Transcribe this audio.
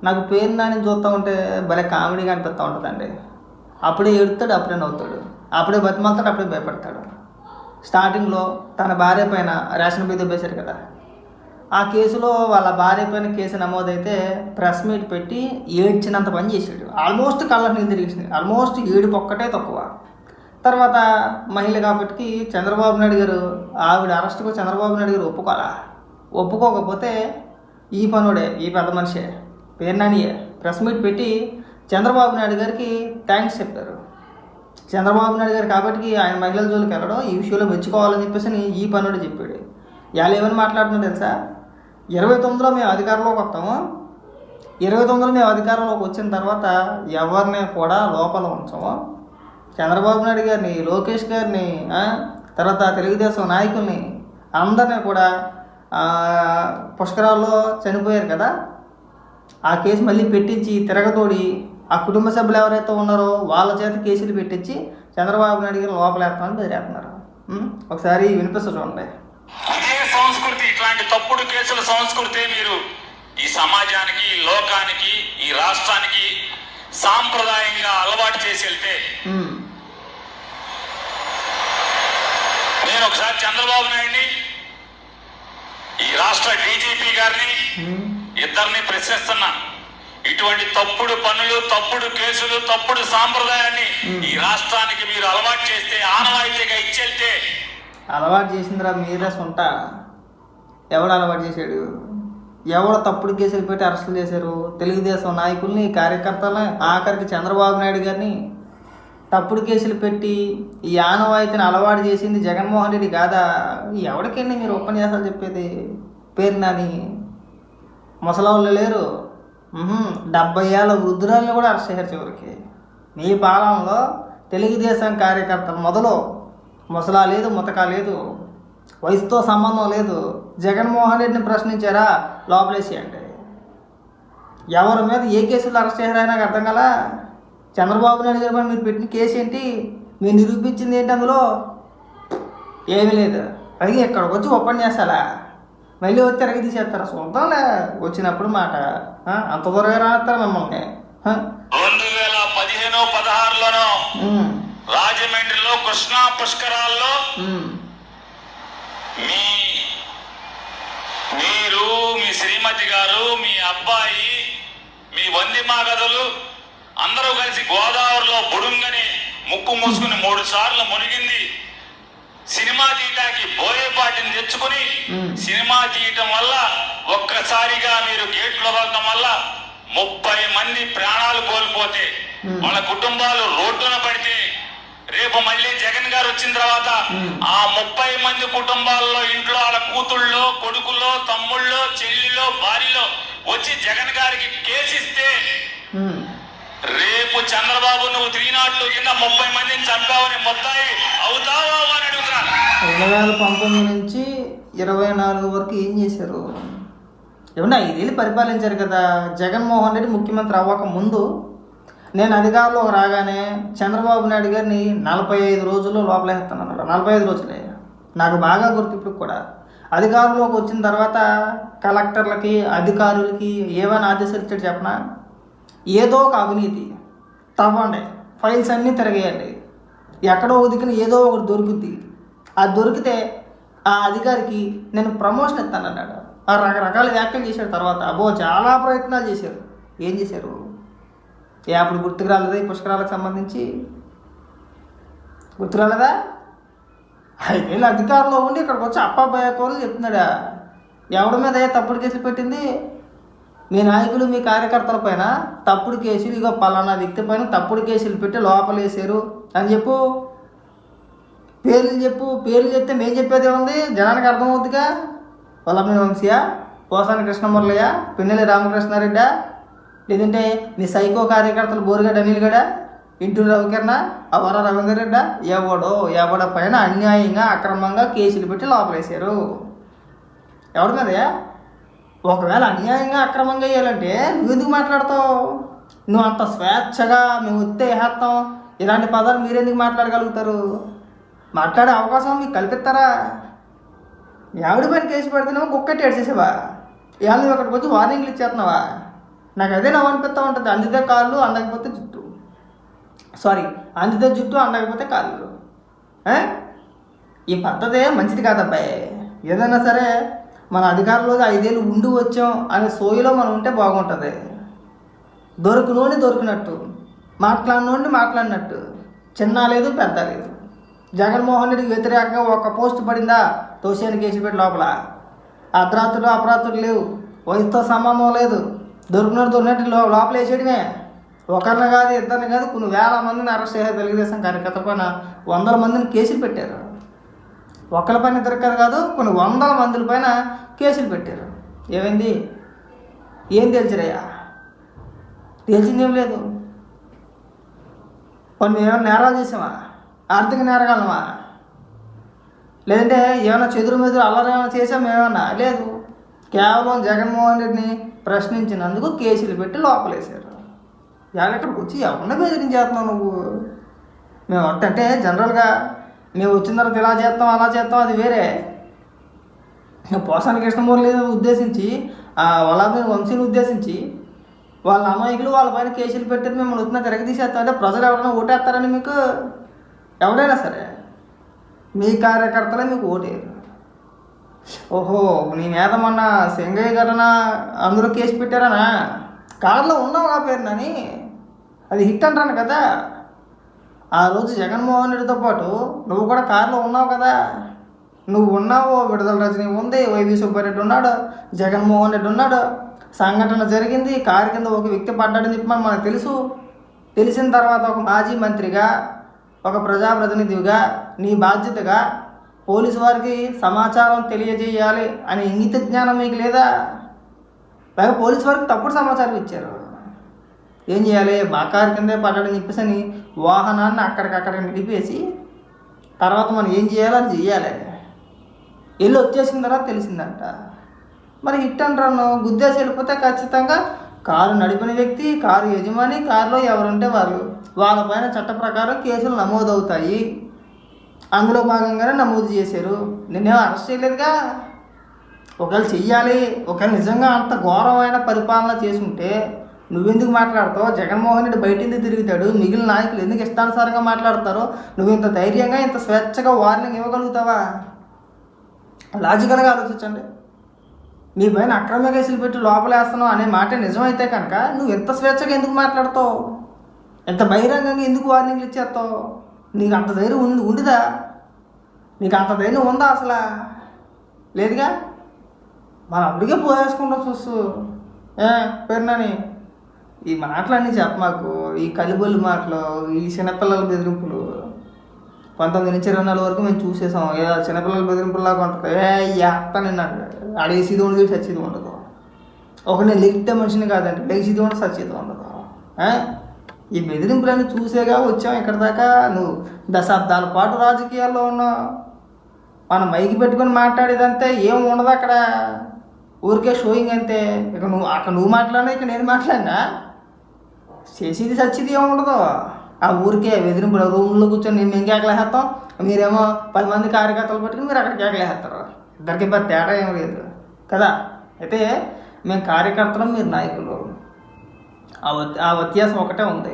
నాకు పేరు నాని చూస్తూ ఉంటే భలే కామెడీగా అనిపిస్తూ ఉంటుందండి. అప్పుడే ఏడుతాడు, అప్పుడే నవ్వుతాడు, అప్పుడే బతిమాలుతాడు, అప్పుడే భయపడతాడు. స్టార్టింగ్లో తన భార్య పైన రేషన్ బియ్యం దొబ్బేశారు కదా, ఆ కేసులో వాళ్ళ భార్య పైన కేసు నమోదైతే ప్రెస్ మీట్ పెట్టి ఏడ్చినంత పని చేశాడు. ఆల్మోస్ట్ కళ్ళ నీళ్ళు తిరిగేసింది, ఆల్మోస్ట్ ఏడుపు ఒక్కటే తక్కువ. తర్వాత మహిళ కాబట్టి చంద్రబాబు నాయుడు గారు ఆవిడ అరెస్ట్కు చంద్రబాబు నాయుడు గారు ఒప్పుకోకపోతే ఈ పనుడే, ఈ పెద్ద మనిషే పేరు నానియే ప్రెస్ మీట్ పెట్టి చంద్రబాబు నాయుడు గారికి థ్యాంక్స్ చెప్పారు. చంద్రబాబు నాయుడు గారు కాబట్టి ఆయన మహిళల జోలికి వెళ్ళడం, ఈ విషయంలో మెచ్చుకోవాలని చెప్పేసి ఈ పనుడు చెప్పాడు. ఇవాళ ఏమని మాట్లాడుతున్నా తెలుసా, 29లో మేము అధికారంలోకి వస్తాము, 29లో మేము అధికారంలోకి వచ్చిన తర్వాత ఎవరిని కూడా లోపల ఉంచము. చంద్రబాబు నాయుడు గారిని, లోకేష్ గారిని, తర్వాత తెలుగుదేశం నాయకుల్ని అందరినీ కూడా పుష్కరాల్లో చనిపోయారు కదా, ఆ కేసు మళ్ళీ పెట్టించి తిరగతోడి ఆ కుటుంబ సభ్యులు ఎవరైతే ఉన్నారో వాళ్ళ చేత కేసులు పెట్టించి చంద్రబాబు నాయుడు గారు లోపలేస్తామని బెదిరేస్తున్నారు. ఒకసారి వినిపిస్తూ చూడండి. ఇదే సంస్కృతి, ఇట్లాంటి తప్పుడు కేసుల సంస్కృతి మీరు ఈ సమాజానికి, ఈ లోకానికి, ఈ రాష్ట్రానికి సాంప్రదాయంగా అలవాటు చేసి వెళ్తే, నేను ఒకసారి చంద్రబాబు నాయుడిని, ఈ రాష్ట్ర డీజీపీ గారిని ఇద్దరిని ప్రశ్నిస్తున్నా. ఇటువంటి తప్పుడు పనులు, తప్పుడు కేసులు, తప్పుడు సాంప్రదాయాన్ని ఈ రాష్ట్రానికి మీరు అలవాటు చేస్తే, ఆనవాయితీగా ఇచ్చెళ్తే, అలవాటు చేసిందిరా మీరే సొంత. ఎవడు అలవాటు చేశాడు? ఎవడు తప్పుడు కేసులు పెట్టి అరెస్టులు చేశారు? తెలుగుదేశం నాయకుల్ని, కార్యకర్తలని, ఆఖరికి చంద్రబాబు నాయుడు గారిని తప్పుడు కేసులు పెట్టి ఈ ఆనవాయితీని అలవాటు చేసింది జగన్మోహన్ రెడ్డి కాదా? ఎవరికండి మీరు ఉపన్యాసాలు చెప్పేది? పేరు నాని ముసలాళ్ళు లేరు, 70 ఏళ్ళ వృద్ధురాలను కూడా అరెస్ట్ చేశారు చివరికి. మీ పాలనలో తెలుగుదేశం కార్యకర్తలు మొదలు ముసలా లేదు, ముతక లేదు, వయసుతో సంబంధం లేదు, జగన్మోహన్ రెడ్డిని ప్రశ్నించారా లోపలేసి అంటే ఎవరి మీద ఏ కేసులు అరెస్ట్ చేశారా నాకు అర్థం కదా. చంద్రబాబు నాయుడు గారి మీరు పెట్టిన కేసు ఏంటి? మీరు నిరూపించింది ఏంటి? అందులో ఏమీ లేదు. అది ఎక్కడికి వచ్చి ఉపన్యాసాలా? మళ్ళీ వచ్చి తిరగి తీసేస్తారా? చూద్దాంలే వచ్చినప్పుడు మాట. అంత త్వరగా రాస్తారా మిమ్మల్ని? 2015-16లోనో రాజమండ్రిలో కృష్ణా పుష్కరాల్లో మీరు, మీ శ్రీమతి గారు, మీ అబ్బాయి, మీ వందిమాగదులు అందరూ కలిసి గోదావరిలో బుడుంగని ముక్కు మూసుకుని 3 సార్లు మునిగింది. సినిమా తీయటానికి బోయేపాటిని తెచ్చుకుని సినిమా తీయటం వల్ల ఒక్కసారిగా మీరు గేట్లు వదలటం వల్ల 30 మంది ప్రాణాలు కోల్పోతే, వాళ్ళ కుటుంబాలు రోడ్డున పడితే, రేపు మళ్ళీ జగన్ గారు వచ్చిన తర్వాత ఆ 30 మంది కుటుంబాల్లో ఇంట్లో వాళ్ళ కూతుళ్ళో, కొడుకుల్లో, తమ్ముళ్ళో, చెల్లిలో, భార్యలో వచ్చి జగన్ గారికి కేసిస్తే, రేపు చంద్రబాబు నువ్వు 302 కింద 30 మందిని చంపావని ముద్దాయి అవుతావా అని అడుగుతున్నాను. 2019 నుంచి 24 వరకు ఏం చేశారు? ఏమన్నా 5 ఏళ్ళు పరిపాలించారు కదా. జగన్మోహన్ రెడ్డి ముఖ్యమంత్రి అవ్వక ముందు నేను అధికారంలోకి రాగానే చంద్రబాబు నాయుడు గారిని 45 రోజుల్లో లోపలేస్తానన్నాడు. 45 రోజులే నాకు బాగా గుర్తు. ఇప్పుడు కూడా అధికారంలోకి వచ్చిన తర్వాత కలెక్టర్లకి, అధికారులకి ఏమైనా ఆదేశాలు ఇచ్చాడు చెప్పనా? ఏదో ఒక అవినీతి తవ్వండి, ఫైల్స్ అన్నీ తిరగేయండి, ఎక్కడో ఉదికిన ఏదో ఒకటి దొరుకుద్ది. అది దొరికితే ఆ అధికారికి నేను ప్రమోషన్ ఇస్తానన్నాడు. ఆ రకరకాల వ్యాఖ్యలు చేశాడు. తర్వాత చాలా ప్రయత్నాలు చేశారు. ఏం చేశారు? అప్పుడు గుర్తుకు రాలేదా? ఈ పుష్కరాలకు సంబంధించి గుర్తు రాలేదా? 5 ఏళ్ళు అధికారంలో ఉండి ఇక్కడికి వచ్చి అప్పాబాయ కోళ్ళు చెప్తున్నాడా? ఎవడి మీద తప్పుడు కేసులు పెట్టింది? మీ నాయకులు, మీ కార్యకర్తల పైన తప్పుడు కేసులు, ఇక పలానా వ్యక్తి పైన తప్పుడు కేసులు పెట్టి లోపలేసారు అని చెప్పు. పేర్లు చెప్పు. పేర్లు చెప్తే మేము చెప్పేది ఉంది, జనానికి అర్థమవుతుందిగా. వల్లభనేని వంశీయా, పోసాని కృష్ణమురళయ్య, పిన్నెల్లి రామకృష్ణారెడ్డా, లేదంటే మీ సైకో కార్యకర్తలు బోరుగడ్డ అనిల్ గడ, ఇంటూరు రవికిరణ, అవర రవీందర్ రెడ్డా, ఎవడ పైన అన్యాయంగా అక్రమంగా కేసులు పెట్టి లోపలేసారు. ఎవరి మీదయా? ఒకవేళ అన్యాయంగా అక్రమంగా వేయాలంటే నువ్వు ఎందుకు మాట్లాడతావు? నువ్వు అంత స్వేచ్ఛగా మేము వస్తే వేస్తాం ఇలాంటి పదాలు మీరెందుకు మాట్లాడగలుగుతారు? మాట్లాడే అవకాశం మీకు కల్పిస్తారా? ఎవడి పైన కేసు పెడితేనేమో కుక్కట్టి ఏడ్చేసావా? ఇవాళ నువ్వు అక్కడికి వచ్చి వార్నింగ్లు ఇచ్చేస్తున్నావా? నాకు అదే నవ్వు అనిపిస్తూ ఉంటుంది. అందితే కాళ్ళు అందకపోతే జుట్టు, అందితే జుట్టు అందకపోతే కాళ్ళు. ఈ పద్ధతే మంచిది కాదబ్బాయి. ఏదైనా సరే మన అధికారంలో 5 ఏళ్ళు ఉండి వచ్చాం అనే సోయిలో మనం ఉంటే బాగుంటుంది. దొరికినోని దొరికినట్టు, మాట్లాడినోడిని మాట్లాడినట్టు, చిన్న లేదు పెద్ద లేదు. జగన్మోహన్ రెడ్డికి వ్యతిరేకంగా ఒక పోస్ట్ పడిందా తోసేని కేసు పెట్టి లోపల. అర్ధరాత్రులు అపరాత్రులు లేవు, వయసుతో సంబంధం లేదు. దొరికినట్టు లోపల వేసేయడమే. ఒకరిని కాదు, ఇద్దరిని కాదు, కొన్ని వేల మందిని అరెస్ట్ చేశారు తెలుగుదేశం కార్యకర్తల పైన. 100 మందిని కేసులు పెట్టారు. ఒకరి పైన ఇద్దరు కాదు, కొన్ని 100 మంది పైన కేసులు పెట్టారు. ఏమైంది? ఏం తెలిసిరయ్యా? తెలిసిందేం లేదు. కొన్ని ఏమైనా నేరాలు చేసామా? ఆర్థిక నేరగాలమా? లేదంటే ఏమైనా చెదురు మెదురు అల్లరి ఏమైనా చేసామా? ఏమన్నా లేదు. కేవలం జగన్మోహన్ రెడ్డిని ప్రశ్నించినందుకు కేసులు పెట్టి లోపలేశారు. ఇక్కడికి వచ్చి ఎవరిని బెదిరించేస్తున్నావు నువ్వు? మేము అంటే జనరల్గా మేము వచ్చిన తర్వాత ఇలా చేస్తాం అలా చేస్తాం అది వేరే. పోసాని కృష్ణమూర్తిని ఉద్దేశించి, వల్లాభనేని వంశీని ఉద్దేశించి వాళ్ళ అమాయకులు వాళ్ళ పైన కేసులు పెట్టేది మిమ్మల్ని వచ్చినా తిరగదీసేస్తాం అంటే ప్రజలు ఎవరైనా ఓటేస్తారని మీకు? ఎవడైనా సరే మీ కార్యకర్తలే మీకు ఓటేరు. ఓహో, నీ మీద మొన్న సింగయ్య ఘటన అందరూ కేసు పెట్టారనా? కార్లో ఉన్నావు ఆ పేరునని, అది హిట్ అంటాను కదా. ఆ రోజు జగన్మోహన్ రెడ్డితో పాటు నువ్వు కూడా కారులో ఉన్నావు కదా. నువ్వు ఉన్నావు, విడుదల రజనీ ఉంది, వైవి సుబ్బారెడ్డి ఉన్నాడు, జగన్మోహన్ రెడ్డి ఉన్నాడు. సంఘటన జరిగింది, కారు కింద ఒక వ్యక్తి పడ్డాడని చెప్పి మనకు తెలుసు. తెలిసిన తర్వాత ఒక మాజీ మంత్రిగా, ఒక ప్రజాప్రతినిధిగా నీ బాధ్యతగా పోలీసు వారికి సమాచారం తెలియజేయాలి అనే ఇంగిత జ్ఞానం మీకు లేదా? పైగా పోలీసు వారికి తప్పుడు సమాచారం ఇచ్చారు. ఏం చేయాలి? మా కారు కిందే పడ్డాడని చెప్పేసి అని వాహనాన్ని అక్కడికక్కడికి నిలిపేసి తర్వాత మనం ఏం చేయాలో అది చెయ్యాలి. వెళ్ళి వచ్చేసిన తర్వాత తెలిసిందంట. మరి హిట్ అంటారు, గుద్దేసి వెళ్ళిపోతే ఖచ్చితంగా కారు నడిపిన వ్యక్తి, కారు యజమాని, కారులో ఎవరుంటే వాళ్ళ పైన చట్ట ప్రకారం కేసులు నమోదవుతాయి. అందులో భాగంగానే నమోదు చేశారు. నిన్నేమో అరెస్ట్ చేయలేదుగా. ఒకవేళ చెయ్యాలి, ఒకవేళ నిజంగా అంత ఘోరమైన పరిపాలన చేసుంటే నువ్వెందుకు మాట్లాడతావు? జగన్మోహన్ రెడ్డి బయట ఎందుకు తిరుగుతాడు? మిగిలిన నాయకులు ఎందుకు ఇష్టానుసారంగా మాట్లాడతారో? నువ్వు ఇంత ధైర్యంగా ఇంత స్వేచ్ఛగా వార్నింగ్ ఇవ్వగలుగుతావా? లాజికల్గా ఆలోచించండి. నీ పైన అక్రమ కేసులు పెట్టి లోపలేస్తున్నావు అనే మాట నిజమైతే కనుక నువ్వు ఎంత స్వేచ్ఛగా ఎందుకు మాట్లాడతావు? ఎంత బహిరంగంగా ఎందుకు వార్నింగ్లు ఇచ్చేస్తావు? నీకు అంత ధైర్యం ఉండిదా? నీకు అంత ధైర్యం ఉందా అసలు? లేదుగా. మనం అప్పటికే పోయేసుకుంటాం చూస్తూ పేరునని. ఈ మాటలన్నీ చెప్పమాకు, ఈ కలిబొల్లి మాటలు, ఈ చిన్నపిల్లల బెదిరింపులు. 19 నుంచి 24 వరకు మేము చూసేసాం. చిన్నపిల్లల బెదిరింపుల్లాగా ఉంటుంది. ఎత్త నిన్న అడేసిది ఉండదు, చచ్చేది ఉండదు. ఒక నేను లెగితే మనిషిని కాదండి, లెగిసిది ఉండదు, చచ్చేది ఉండదు. ఈ బెదిరింపులన్నీ చూసేగా వచ్చాం ఇక్కడ దాకా. నువ్వు దశాబ్దాల పాటు రాజకీయాల్లో ఉన్నావు. మనం మైకి పెట్టుకొని మాట్లాడేదంతే ఏం ఉండదు అక్కడ. ఊరికే షోయింగ్ అంతే. ఇక నువ్వు మాట్లాడినా ఇక నేను మాట్లాడినా చేసేది చచ్చేది ఏమి ఉండదు. ఆ ఊరికే బెదిరింపులు రూమ్లో కూర్చొని మేము కేకలేస్తాం, మీరేమో 10 మంది కార్యకర్తలు పట్టుకుని మీరు అక్కడ కేకలేస్తారు. ఇద్దరికి తేడా ఏం లేదు కదా. అయితే మేము కార్యకర్తలు, మీరు నాయకులు. ఆ వ్యత్యాసం ఒకటే ఉంది.